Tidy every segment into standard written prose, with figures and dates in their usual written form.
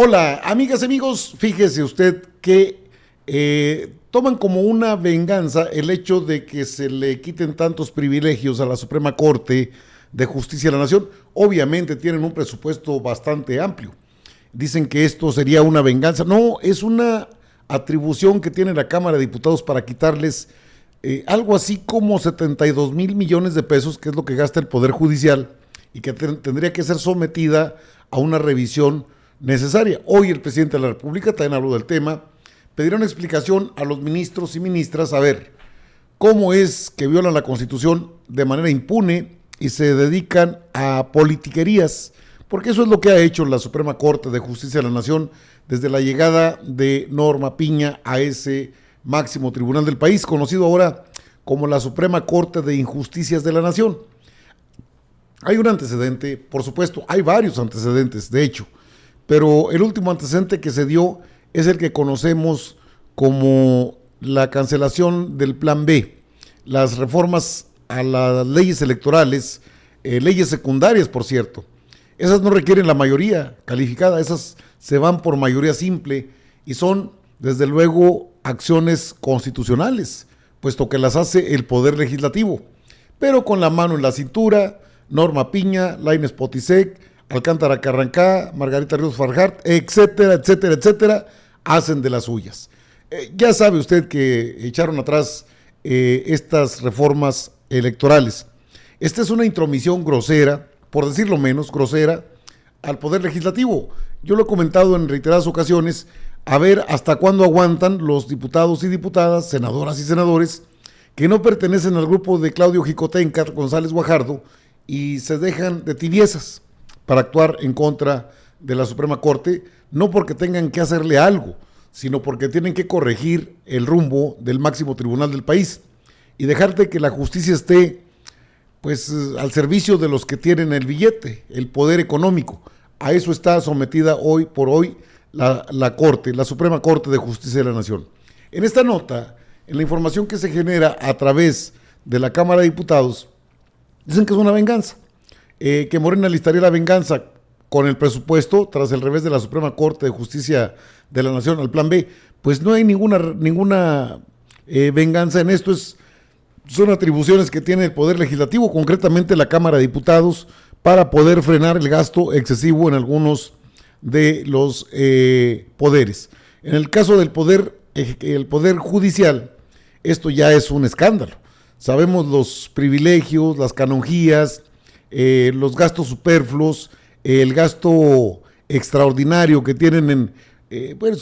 Hola, amigas y amigos, fíjese usted que toman como una venganza el hecho de que se le quiten tantos privilegios a la Suprema Corte de Justicia de la Nación. Obviamente tienen un presupuesto bastante amplio. Dicen que esto sería una venganza. No, es una atribución que tiene la Cámara de Diputados para quitarles algo así como 72 millones de pesos, que es lo que gasta el Poder Judicial y que tendría que ser sometida a una revisión necesaria. Hoy el presidente de la República también habló del tema, pedirá una explicación a los ministros y ministras a ver cómo es que violan la Constitución de manera impune y se dedican a politiquerías, porque eso es lo que ha hecho la Suprema Corte de Justicia de la Nación desde la llegada de Norma Piña a ese máximo tribunal del país, conocido ahora como la Suprema Corte de Injusticias de la Nación. Hay un antecedente, por supuesto, hay varios antecedentes, de hecho, pero el último antecedente que se dio es el que conocemos como la cancelación del Plan B, las reformas a las leyes electorales, leyes secundarias, por cierto. Esas no requieren la mayoría calificada, esas se van por mayoría simple y son, desde luego, acciones constitucionales, puesto que las hace el Poder Legislativo, pero con la mano en la cintura. Norma Piña, Lainez Potisek, Alcántara Carrancá, Margarita Ríos Farjat, etcétera, etcétera, etcétera, hacen de las suyas. Ya sabe usted que echaron atrás estas reformas electorales. Esta es una intromisión grosera, por decirlo menos, grosera, al Poder Legislativo. Yo lo he comentado en reiteradas ocasiones, a ver hasta cuándo aguantan los diputados y diputadas, senadoras y senadores, que no pertenecen al grupo de Claudio Jicotenca, González Guajardo, y se dejan de tibiezas para actuar en contra de la Suprema Corte, no porque tengan que hacerle algo, sino porque tienen que corregir el rumbo del máximo tribunal del país y dejar de que la justicia esté pues al servicio de los que tienen el billete, el poder económico. A eso está sometida hoy por hoy la Corte, la Suprema Corte de Justicia de la Nación. En esta nota, en la información que se genera a través de la Cámara de Diputados, dicen que es una venganza, que Morena listaría la venganza con el presupuesto tras el revés de la Suprema Corte de Justicia de la Nación al Plan B. Pues no hay ninguna venganza en esto, son atribuciones que tiene el Poder Legislativo, concretamente la Cámara de Diputados, para poder frenar el gasto excesivo en algunos de los poderes. En el caso del poder Judicial, esto ya es un escándalo. Sabemos los privilegios, las canonjías, los gastos superfluos, el gasto extraordinario que tienen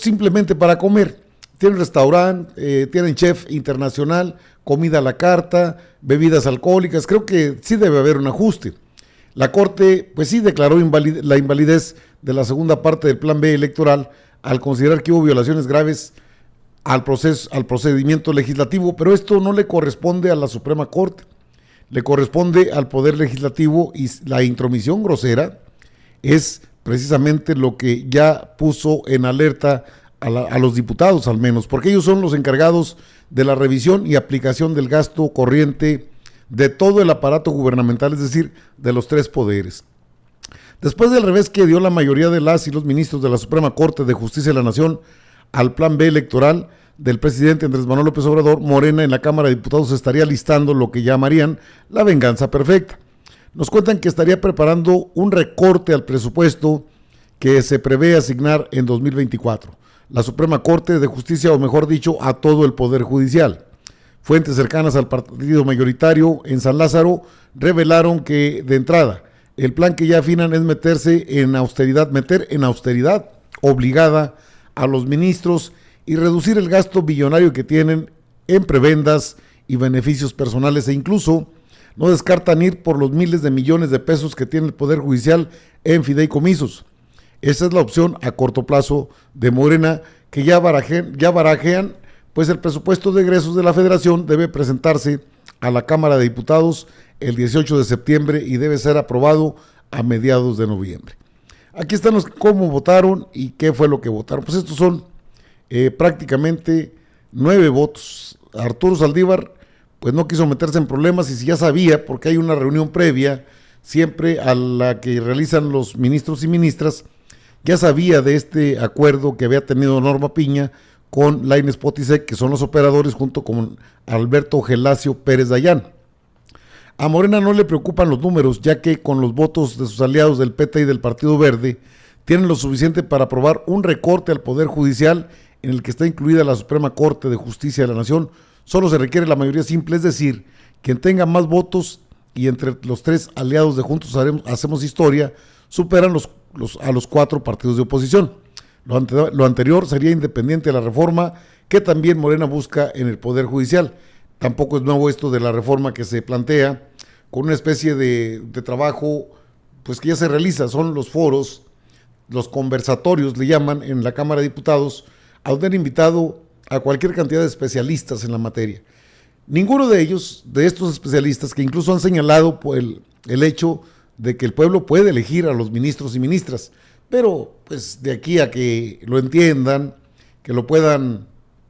simplemente para comer. Tienen restaurante, tienen chef internacional, comida a la carta, bebidas alcohólicas. Creo que sí debe haber un ajuste. La Corte, pues sí, declaró la invalidez de la segunda parte del Plan B electoral al considerar que hubo violaciones graves al procedimiento legislativo, pero esto no le corresponde a la Suprema Corte, le corresponde al Poder Legislativo, y la intromisión grosera es precisamente lo que ya puso en alerta a los diputados, al menos, porque ellos son los encargados de la revisión y aplicación del gasto corriente de todo el aparato gubernamental, es decir, de los tres poderes. Después del revés que dio la mayoría de las y los ministros de la Suprema Corte de Justicia de la Nación al Plan B electoral del presidente Andrés Manuel López Obrador, Morena en la Cámara de Diputados estaría listando lo que llamarían la venganza perfecta. Nos cuentan que estaría preparando un recorte al presupuesto que se prevé asignar en 2024. La Suprema Corte de Justicia, o mejor dicho, a todo el Poder Judicial. Fuentes cercanas al partido mayoritario en San Lázaro revelaron que, de entrada, el plan que ya afinan es meter en austeridad obligada a los ministros y reducir el gasto billonario que tienen en prebendas y beneficios personales, e incluso no descartan ir por los miles de millones de pesos que tiene el Poder Judicial en fideicomisos. Esa es la opción a corto plazo de Morena, que ya barajean, pues el presupuesto de egresos de la Federación debe presentarse a la Cámara de Diputados el 18 de septiembre y debe ser aprobado a mediados de noviembre. Aquí están cómo votaron y qué fue lo que votaron. Pues estos son prácticamente 9 votos. Arturo Saldívar pues no quiso meterse en problemas, y si ya sabía, porque hay una reunión previa siempre a la que realizan los ministros y ministras, ya sabía de este acuerdo que había tenido Norma Piña con Lainez Potisek, que son los operadores, junto con Alberto Gelacio Pérez Dayán. A Morena no le preocupan los números, ya que con los votos de sus aliados del PT y del Partido Verde, tienen lo suficiente para aprobar un recorte al Poder Judicial en el que está incluida la Suprema Corte de Justicia de la Nación. Solo se requiere la mayoría simple, es decir, quien tenga más votos, y entre los tres aliados de Juntos Hacemos Historia, superan a los 4 partidos de oposición. Lo anterior sería independiente de la reforma que también Morena busca en el Poder Judicial. Tampoco es nuevo esto de la reforma que se plantea, con una especie de trabajo pues que ya se realiza, son los foros, los conversatorios le llaman en la Cámara de Diputados, a donde han invitado a cualquier cantidad de especialistas en la materia. Ninguno de ellos, de estos especialistas, que incluso han señalado el hecho de que el pueblo puede elegir a los ministros y ministras, pero pues de aquí a que lo entiendan, que lo puedan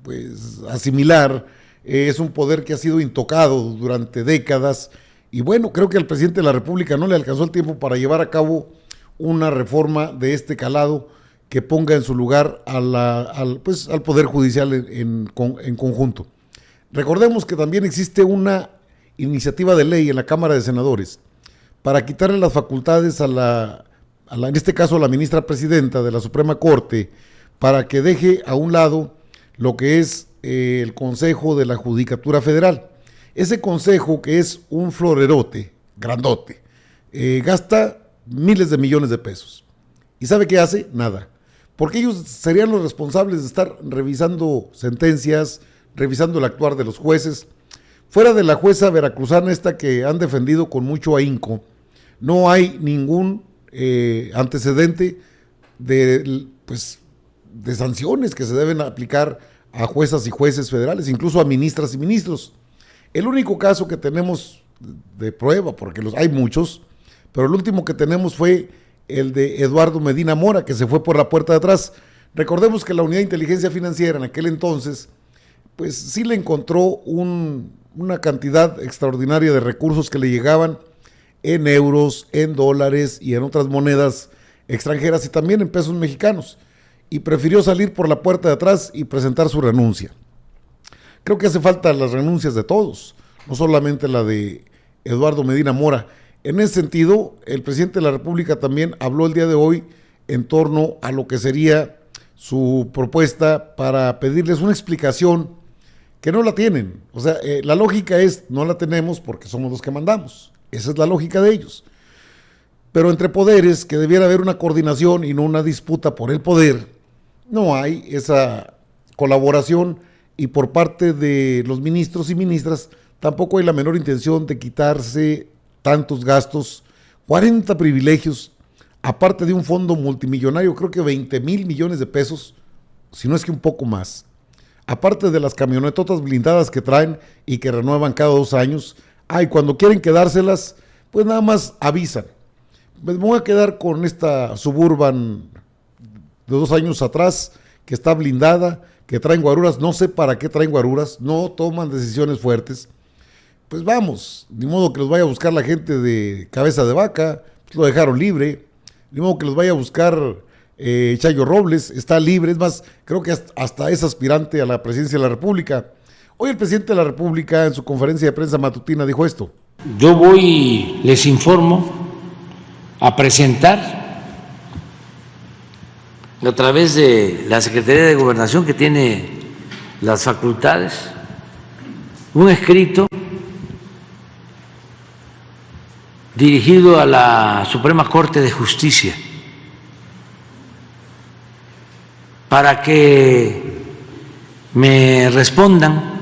pues asimilar, es un poder que ha sido intocado durante décadas, y bueno, creo que al presidente de la República no le alcanzó el tiempo para llevar a cabo una reforma de este calado que ponga en su lugar al Poder Judicial en conjunto. Recordemos que también existe una iniciativa de ley en la Cámara de Senadores para quitarle las facultades en este caso a la ministra presidenta de la Suprema Corte, para que deje a un lado lo que es el Consejo de la Judicatura Federal. Ese consejo, que es un florerote grandote, gasta miles de millones de pesos. ¿Y sabe qué hace? Nada. Porque ellos serían los responsables de estar revisando sentencias, revisando el actuar de los jueces. Fuera de la jueza veracruzana esta que han defendido con mucho ahínco, no hay ningún antecedente de sanciones que se deben aplicar a juezas y jueces federales, incluso a ministras y ministros. El único caso que tenemos de prueba, porque hay muchos, pero el último que tenemos fue el de Eduardo Medina Mora, que se fue por la puerta de atrás. Recordemos que la Unidad de Inteligencia Financiera en aquel entonces, pues sí le encontró una cantidad extraordinaria de recursos que le llegaban en euros, en dólares y en otras monedas extranjeras, y también en pesos mexicanos, y prefirió salir por la puerta de atrás y presentar su renuncia. Creo que hace falta las renuncias de todos, no solamente la de Eduardo Medina Mora. En ese sentido, el presidente de la República también habló el día de hoy en torno a lo que sería su propuesta para pedirles una explicación que no la tienen. O sea, la lógica es, no la tenemos porque somos los que mandamos. Esa es la lógica de ellos. Pero entre poderes, que debiera haber una coordinación y no una disputa por el poder, no hay esa colaboración, y por parte de los ministros y ministras tampoco hay la menor intención de quitarse tantos gastos, 40 privilegios, aparte de un fondo multimillonario, creo que 20,000 millones de pesos, si no es que un poco más. Aparte de las camionetotas blindadas que traen y que renuevan cada 2 años, cuando quieren quedárselas, pues nada más avisan. Me voy a quedar con esta Suburban de 2 años atrás, que está blindada, que traen guaruras, no sé para qué traen guaruras, no toman decisiones fuertes. Pues vamos, ni modo que los vaya a buscar la gente de Cabeza de Vaca, pues lo dejaron libre, ni modo que los vaya a buscar Chayo Robles, está libre, es más, creo que hasta es aspirante a la presidencia de la República. Hoy el presidente de la República en su conferencia de prensa matutina dijo esto. Yo voy, les informo, a presentar a través de la Secretaría de Gobernación, que tiene las facultades, un escrito dirigido a la Suprema Corte de Justicia para que me respondan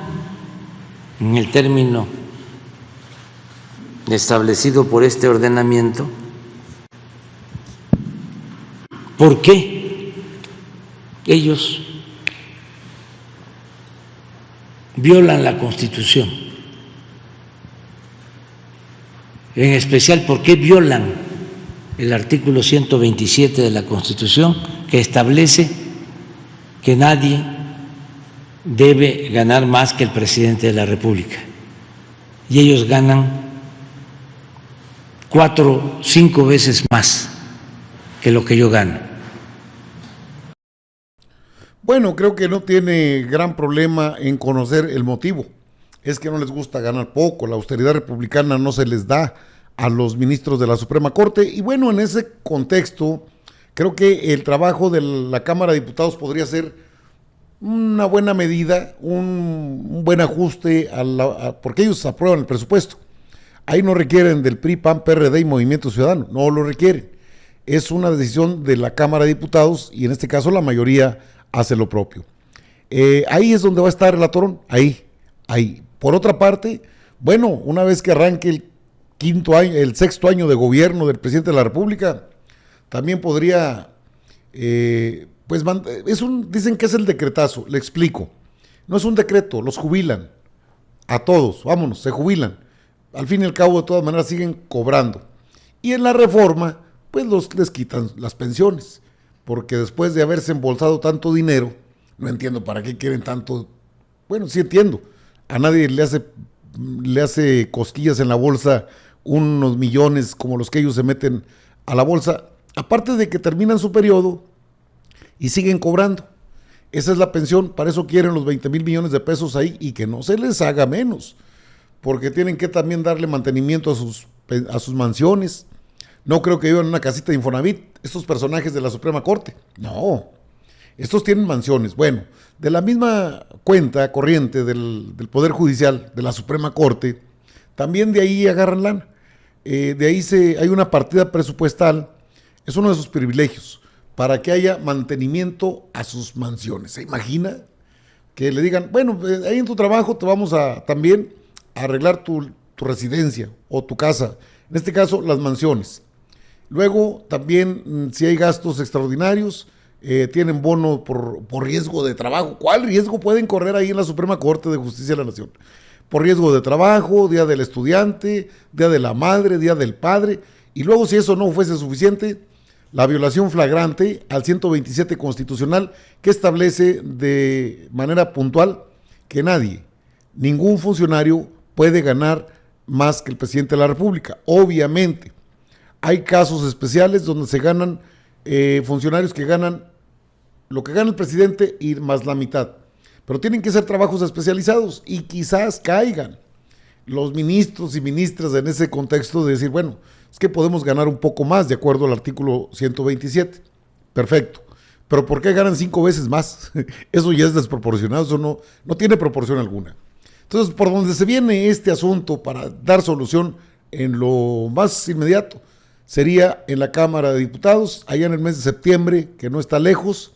en el término establecido por este ordenamiento por qué ellos violan la Constitución, en especial por qué violan el artículo 127 de la Constitución, que establece que nadie debe ganar más que el presidente de la República, y ellos ganan 4 o 5 veces más que lo que yo gano. Bueno, creo que no tiene gran problema en conocer el motivo. Es que no les gusta ganar poco, la austeridad republicana no se les da a los ministros de la Suprema Corte. Y bueno, en ese contexto, creo que el trabajo de la Cámara de Diputados podría ser una buena medida, un buen ajuste, porque ellos aprueban el presupuesto. Ahí no requieren del PRI, PAN, PRD y Movimiento Ciudadano, no lo requieren. Es una decisión de la Cámara de Diputados y en este caso la mayoría hace lo propio. Ahí es donde va a estar el atorón, ahí. Por otra parte, bueno, una vez que arranque el sexto año de gobierno del presidente de la República, también podría, dicen que es el decretazo, le explico. No es un decreto, los jubilan a todos, vámonos, se jubilan. Al fin y al cabo, de todas maneras, siguen cobrando. Y en la reforma, pues les quitan las pensiones, porque después de haberse embolsado tanto dinero, no entiendo para qué quieren tanto. Bueno, sí entiendo, a nadie le hace cosquillas en la bolsa unos millones como los que ellos se meten a la bolsa, aparte de que terminan su periodo y siguen cobrando. Esa es la pensión, para eso quieren los 20,000 millones de pesos ahí y que no se les haga menos, porque tienen que también darle mantenimiento a sus mansiones. No creo que vivan en una casita de Infonavit, estos personajes de la Suprema Corte. No, estos tienen mansiones. Bueno, de la misma cuenta corriente del Poder Judicial, de la Suprema Corte, también de ahí agarran lana. De ahí hay una partida presupuestal, es uno de sus privilegios, para que haya mantenimiento a sus mansiones. ¿Se imagina? Que le digan, bueno, ahí en tu trabajo te vamos a también a arreglar tu residencia o tu casa, en este caso las mansiones. Luego también si hay gastos extraordinarios, tienen bono por riesgo de trabajo. ¿Cuál riesgo pueden correr ahí en la Suprema Corte de Justicia de la Nación? Por riesgo de trabajo, día del estudiante, día de la madre, día del padre. Y luego, si eso no fuese suficiente, la violación flagrante al 127 constitucional, que establece de manera puntual que ningún funcionario puede ganar más que el presidente de la República. Obviamente, hay casos especiales donde se ganan funcionarios que ganan lo que gana el presidente y más la mitad. Pero tienen que ser trabajos especializados y quizás caigan los ministros y ministras en ese contexto de decir, bueno, es que podemos ganar un poco más de acuerdo al artículo 127. Perfecto. Pero ¿por qué ganan 5 veces más? Eso ya es desproporcionado, eso no tiene proporción alguna. Entonces, por donde se viene este asunto para dar solución en lo más inmediato, sería en la Cámara de Diputados, allá en el mes de septiembre, que no está lejos.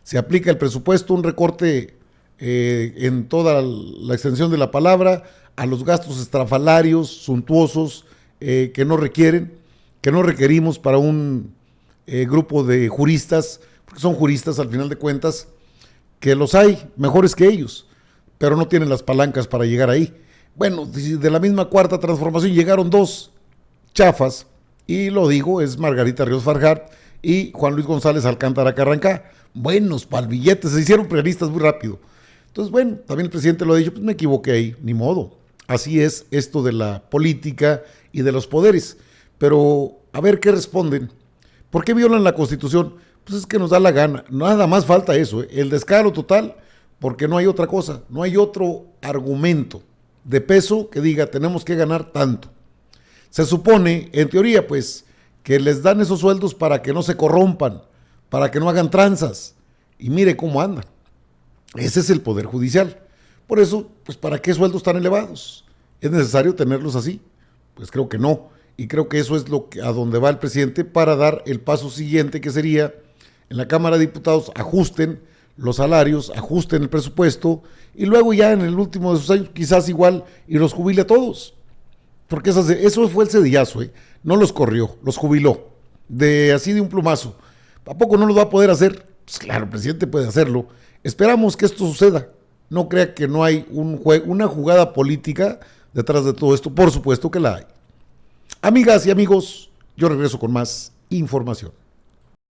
Se aplica el presupuesto, un recorte en toda la extensión de la palabra a los gastos estrafalarios, suntuosos, que no requerimos para un grupo de juristas, porque son juristas al final de cuentas, que los hay mejores que ellos, pero no tienen las palancas para llegar ahí. Bueno, de la misma cuarta transformación llegaron 2 chafas, y lo digo, es Margarita Ríos Farjat y Juan Luis González Alcántara Carrancá. Buenos pa'l billete, se hicieron priaristas muy rápido. Entonces, bueno, también el presidente lo ha dicho, pues me equivoqué ahí, ni modo. Así es esto de la política y de los poderes. Pero, a ver qué responden. ¿Por qué violan la Constitución? Pues es que nos da la gana. Nada más falta eso, el descaro total, porque no hay otra cosa, no hay otro argumento de peso que diga tenemos que ganar tanto. Se supone, en teoría, pues, que les dan esos sueldos para que no se corrompan, para que no hagan tranzas. Y mire cómo andan. Ese es el Poder Judicial. Por eso, pues, ¿para qué sueldos tan elevados? ¿Es necesario tenerlos así? Pues creo que no. Y creo que eso es a donde va el presidente para dar el paso siguiente, que sería, en la Cámara de Diputados, ajusten los salarios, ajusten el presupuesto, y luego ya en el último de sus años, quizás igual, y los jubile a todos. Porque eso fue el cedillazo, no los corrió, los jubiló, así de un plumazo. ¿A poco no lo va a poder hacer? Pues claro, el presidente puede hacerlo. Esperamos que esto suceda. No crea que no hay una jugada política detrás de todo esto. Por supuesto que la hay. Amigas y amigos, yo regreso con más información.